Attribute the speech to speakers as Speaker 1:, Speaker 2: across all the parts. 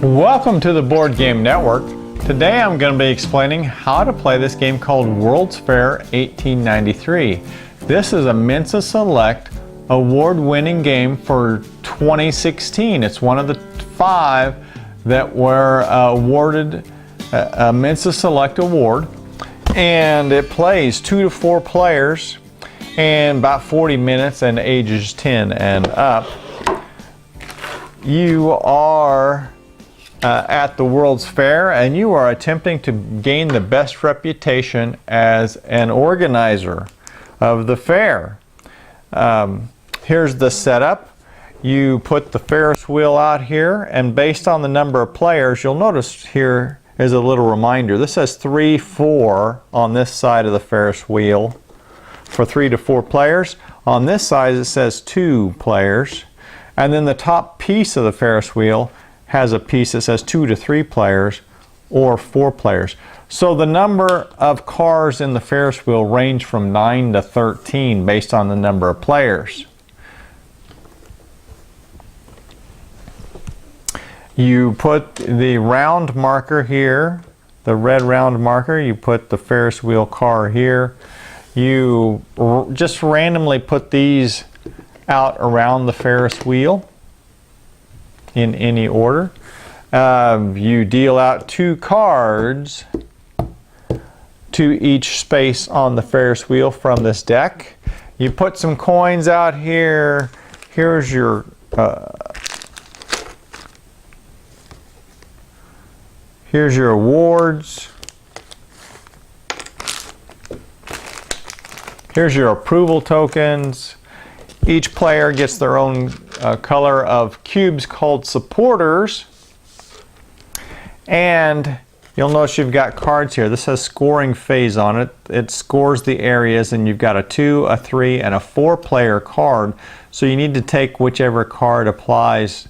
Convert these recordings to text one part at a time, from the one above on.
Speaker 1: Welcome to the Board Game Network. Today I'm going to be explaining how to play this game called World's Fair 1893. This is a Mensa Select award-winning game for 2016. It's one of the 5 that were awarded a Mensa Select award, and it plays 2 to 4 players and about 40 minutes and ages 10 and up. You are at the World's Fair, and you are attempting to gain the best reputation as an organizer of the fair. Here's the setup. You put the Ferris wheel out here, and based on the number of players, you'll notice here is a little reminder. This says 3, 4 on this side of the Ferris wheel for 3 to 4 players. On this side it says 2 players, and then the top piece of the Ferris wheel has a piece that says 2 to 3 players or 4 players. So the number of cars in the Ferris wheel range from 9 to 13 based on the number of players. You put the round marker here, the red round marker, you put the Ferris wheel car here. You just randomly put these out around the Ferris wheel in any order. You deal out 2 cards to each space on the Ferris wheel from this deck. You put some coins out here. Here's your awards. Here's your approval tokens. Each player gets their own color of cubes called supporters. And you'll notice you've got cards here. This has scoring phase on it. It scores the areas, and you've got a 2, a 3, and a 4 player card. So you need to take whichever card applies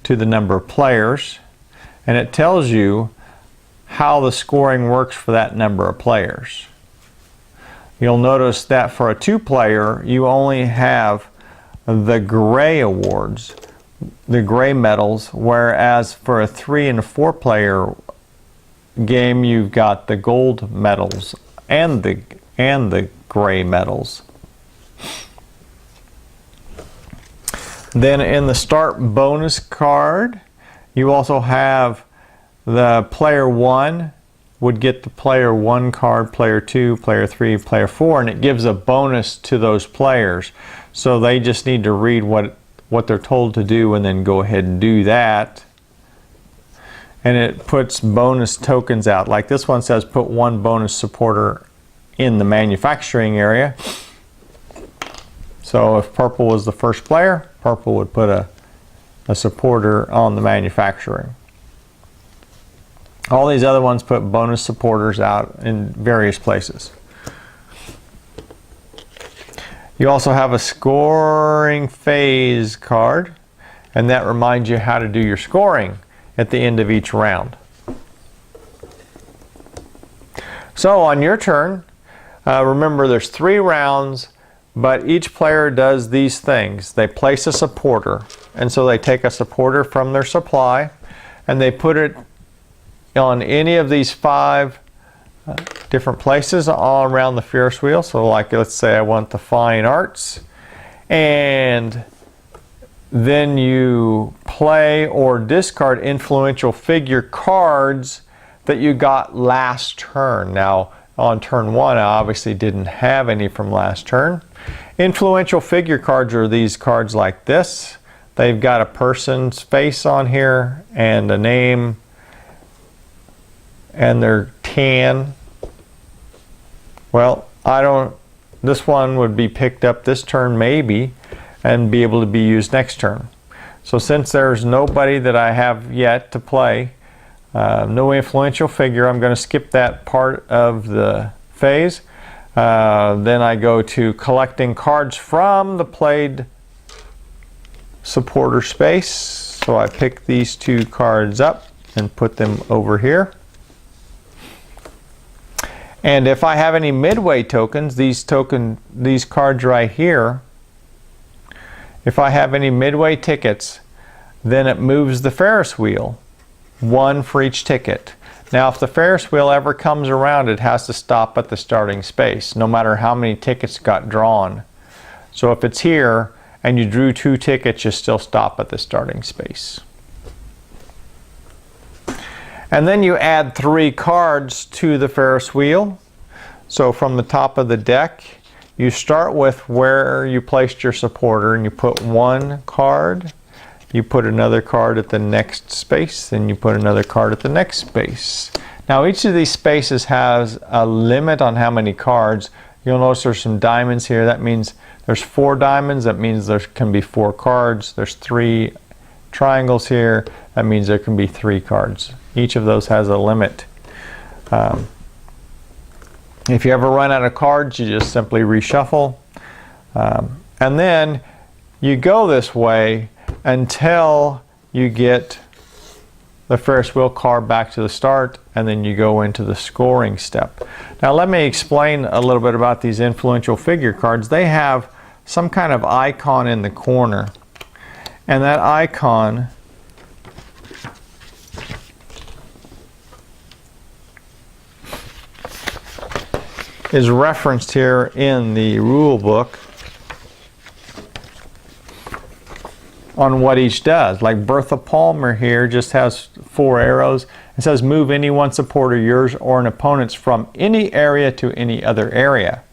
Speaker 1: to the number of players. And it tells you how the scoring works for that number of players. You'll notice that for a 2 player, you only have the gray awards, the gray medals, whereas for a 3 and a 4 player game, you've got the gold medals and the gray medals. Then in the start bonus card, you also have the player 1 would get the player 1 card, player 2, player 3, player 4, and it gives a bonus to those players. So they just need to read what they're told to do and then go ahead and do that. And it puts bonus tokens out. Like this one says put 1 bonus supporter in the manufacturing area. So if purple was the first player, purple would put a supporter on the manufacturing. All these other ones put bonus supporters out in various places. You also have a scoring phase card, and that reminds you how to do your scoring at the end of each round. So on your turn, remember there's 3 rounds, but each player does these things. They place a supporter, and so they take a supporter from their supply and they put it on any of these 5 different places all around the Ferris wheel. So like, let's say I want the fine arts, and then you play or discard influential figure cards that you got last turn. Now on turn 1 I obviously didn't have any from last turn. Influential figure cards are these cards like this. They've got a person's face on here and a name, and they're tan. Well, this one would be picked up this turn maybe and be able to be used next turn. So since there's nobody that I have yet to play, no influential figure, I'm going to skip that part of the phase. Then I go to collecting cards from the played supporter space. So I pick these 2 cards up and put them over here. And if I have any Midway tokens, these cards right here, if I have any Midway tickets, then it moves the Ferris wheel. 1 for each ticket. Now if the Ferris wheel ever comes around, it has to stop at the starting space, no matter how many tickets got drawn. So if it's here and you drew 2 tickets, you still stop at the starting space. And then you add 3 cards to the Ferris wheel. So from the top of the deck, you start with where you placed your supporter, and you put 1 card, you put another card at the next space, and you put another card at the next space. Now each of these spaces has a limit on how many cards. You'll notice there's some diamonds here. That means there's 4 diamonds. That means there can be 4 cards. There's 3 triangles here. That means there can be 3 cards. Each of those has a limit. If you ever run out of cards, you just simply reshuffle. And then you go this way until you get the Ferris wheel card back to the start, and then you go into the scoring step. Now let me explain a little bit about these influential figure cards. They have some kind of icon in the corner, and that icon is referenced here in the rule book on what each does. Like Bertha Palmer here just has 4 arrows. It says move any one supporter, yours or an opponent's, from any area to any other area.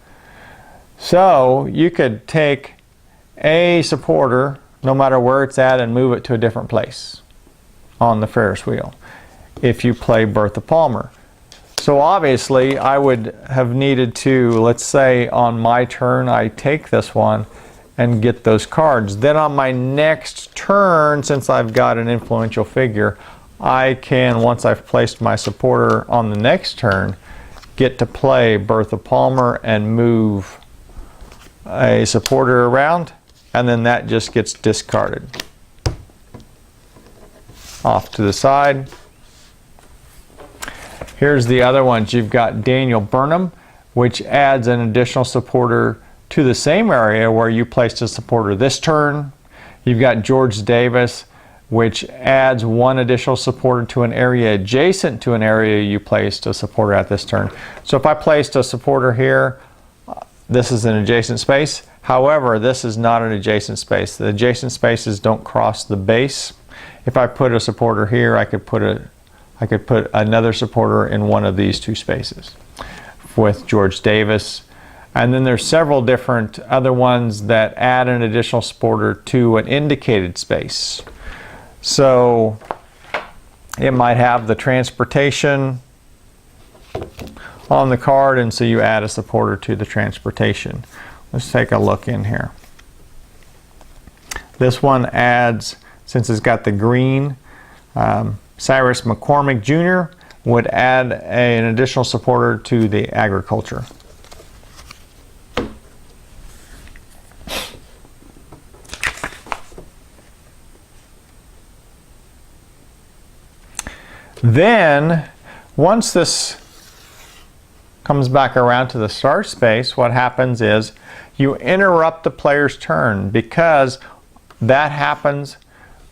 Speaker 1: So you could take a supporter, no matter where it's at, and move it to a different place on the Ferris wheel if you play Bertha Palmer. So obviously I would have needed to, let's say on my turn I take this one and get those cards. Then on my next turn, since I've got an influential figure, I can, once I've placed my supporter on the next turn, get to play Bertha Palmer and move a supporter around, and then that just gets discarded off to the side. Here's the other ones. You've got Daniel Burnham, which adds an additional supporter to the same area where you placed a supporter this turn. You've got George Davis, which adds 1 additional supporter to an area adjacent to an area you placed a supporter at this turn. So if I placed a supporter here, this is an adjacent space. However, this is not an adjacent space. The adjacent spaces don't cross the base. If I put a supporter here, I could put another supporter in one of these 2 spaces with George Davis. And then there's several different other ones that add an additional supporter to an indicated space. So it might have the transportation on the card, and so you add a supporter to the transportation. Let's take a look in here. This one adds, since it's got the green, Cyrus McCormick Jr. would add an additional supporter to the agriculture. Then, once this comes back around to the start space, what happens is you interrupt the player's turn, because that happens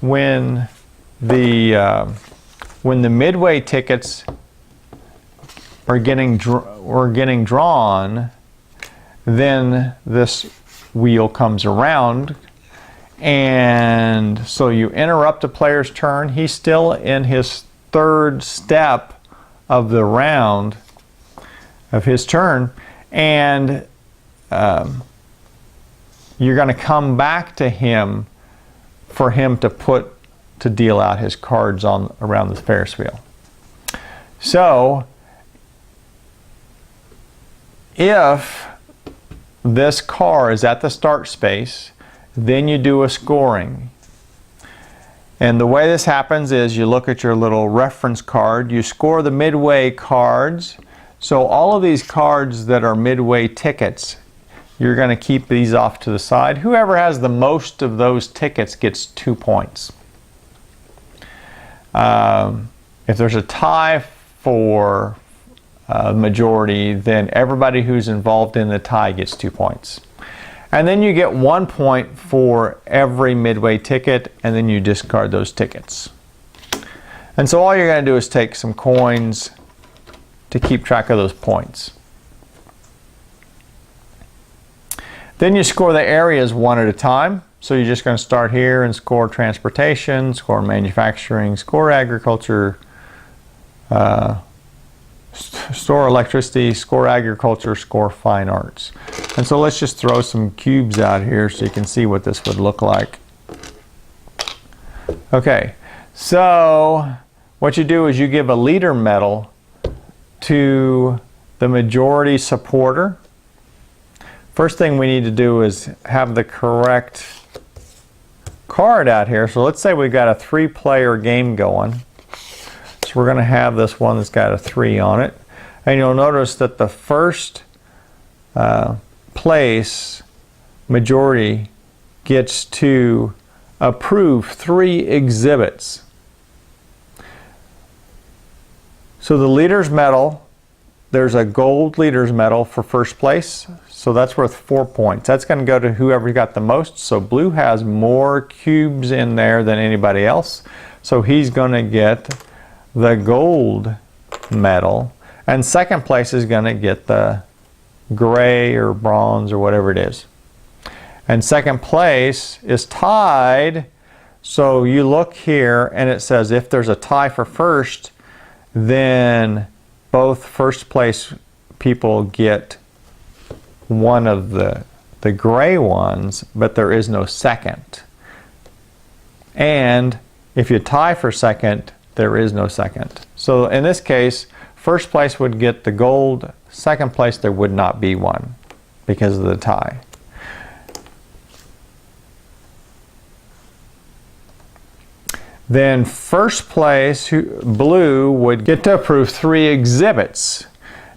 Speaker 1: when the Midway tickets are getting drawn. Then this wheel comes around, and so you interrupt a player's turn. He's still in his 3rd step of the round of his turn, and you're going to come back to him for him to deal out his cards around the Ferris wheel. So if this car is at the start space, then you do a scoring. And the way this happens is you look at your little reference card, you score the Midway cards. So all of these cards that are Midway tickets, you're going to keep these off to the side. Whoever has the most of those tickets gets 2 points. If there's a tie for majority, then everybody who's involved in the tie gets 2 points. And then you get 1 point for every Midway ticket, and then you discard those tickets. And so all you're going to do is take some coins to keep track of those points. Then you score the areas one at a time. So you're just going to start here and score transportation, score manufacturing, score agriculture, store electricity, score agriculture, score fine arts. And so let's just throw some cubes out here so you can see what this would look like. Okay, so what you do is you give a leader medal to the majority supporter. First thing we need to do is have the correct card out here. So let's say we've got a 3-player game going. So we're going to have this one that's got a 3 on it. And you'll notice that the first place majority gets to approve 3 exhibits. So the leader's medal, there's a gold leader's medal for first place. So that's worth 4 points. That's going to go to whoever got the most. So blue has more cubes in there than anybody else. So he's going to get the gold medal. And second place is going to get the gray or bronze or whatever it is. And second place is tied. So you look here and it says if there's a tie for first, then both first place people get one of the gray ones, but there is no second. And if you tie for second, there is no second. So in this case, first place would get the gold, second place there would not be one because of the tie. Then first place, blue, would get to approve 3 exhibits.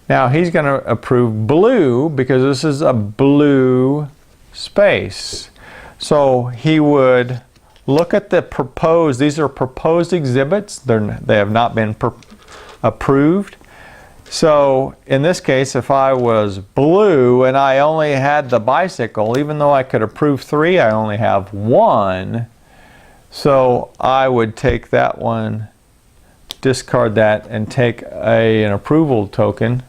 Speaker 1: Now he's going to approve blue because this is a blue space. So he would look at the proposed, these are proposed exhibits, they have not been approved. So in this case, if I was blue and I only had the bicycle, even though I could approve 3, I only have 1. So I would take that one, discard that, and take an approval token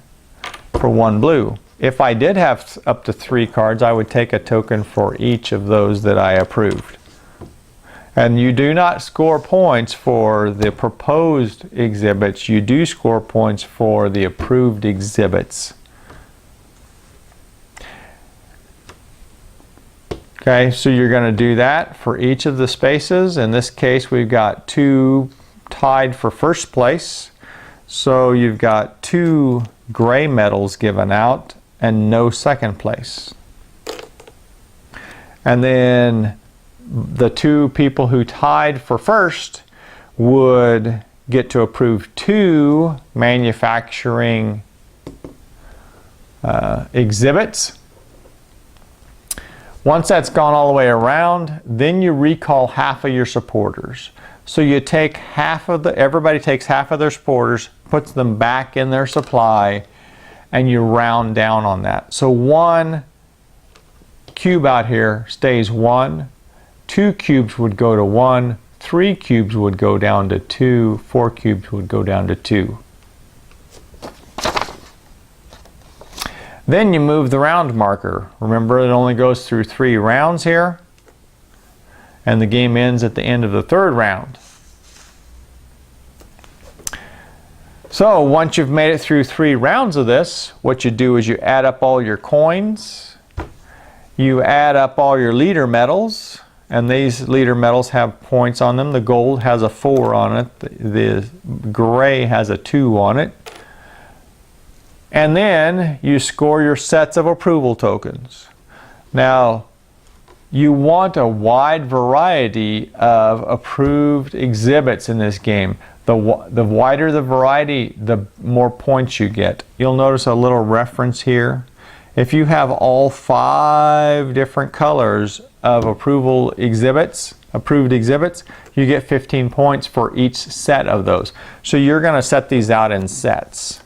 Speaker 1: for 1 blue. If I did have up to 3 cards, I would take a token for each of those that I approved. And you do not score points for the proposed exhibits, you do score points for the approved exhibits. Okay, so you're going to do that for each of the spaces. In this case, we've got 2 tied for first place. So you've got 2 gray medals given out and no second place. And then the 2 people who tied for first would get to approve 2 manufacturing exhibits. Once that's gone all the way around, then you recall half of your supporters. So you take everybody takes half of their supporters, puts them back in their supply, and you round down on that. So 1 cube out here stays 1, 2 cubes would go to 1, 3 cubes would go down to 2, 4 cubes would go down to 2. Then you move the round marker. Remember, it only goes through 3 rounds here, and the game ends at the end of the 3rd round. So once you've made it through 3 rounds of this, what you do is you add up all your coins, you add up all your leader medals, and these leader medals have points on them. The gold has a 4 on it, the gray has a 2 on it. And then you score your sets of approval tokens. Now, you want a wide variety of approved exhibits in this game. The wider the variety, the more points you get. You'll notice a little reference here. If you have all 5 different colors of approved exhibits, you get 15 points for each set of those. So you're going to set these out in sets.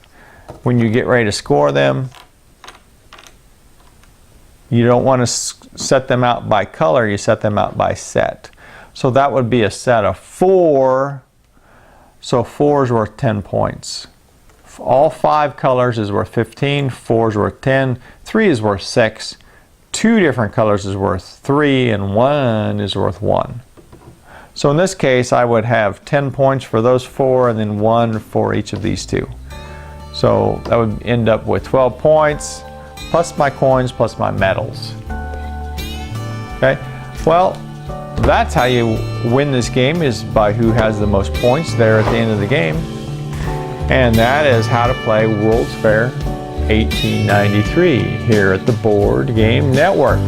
Speaker 1: When you get ready to score them, you don't want to set them out by color, you set them out by set. So that would be a set of 4 so 4 is worth 10 points. All 5 colors is worth 15, 4 is worth 10, 3 is worth 6, 2 different colors is worth 3, and 1 is worth 1. So in this case, I would have 10 points for those 4 and then 1 for each of these 2. So that would end up with 12 points, plus my coins, plus my medals. Okay, well, that's how you win this game, is by who has the most points there at the end of the game. And that is how to play World's Fair 1893 here at the Board Game Network.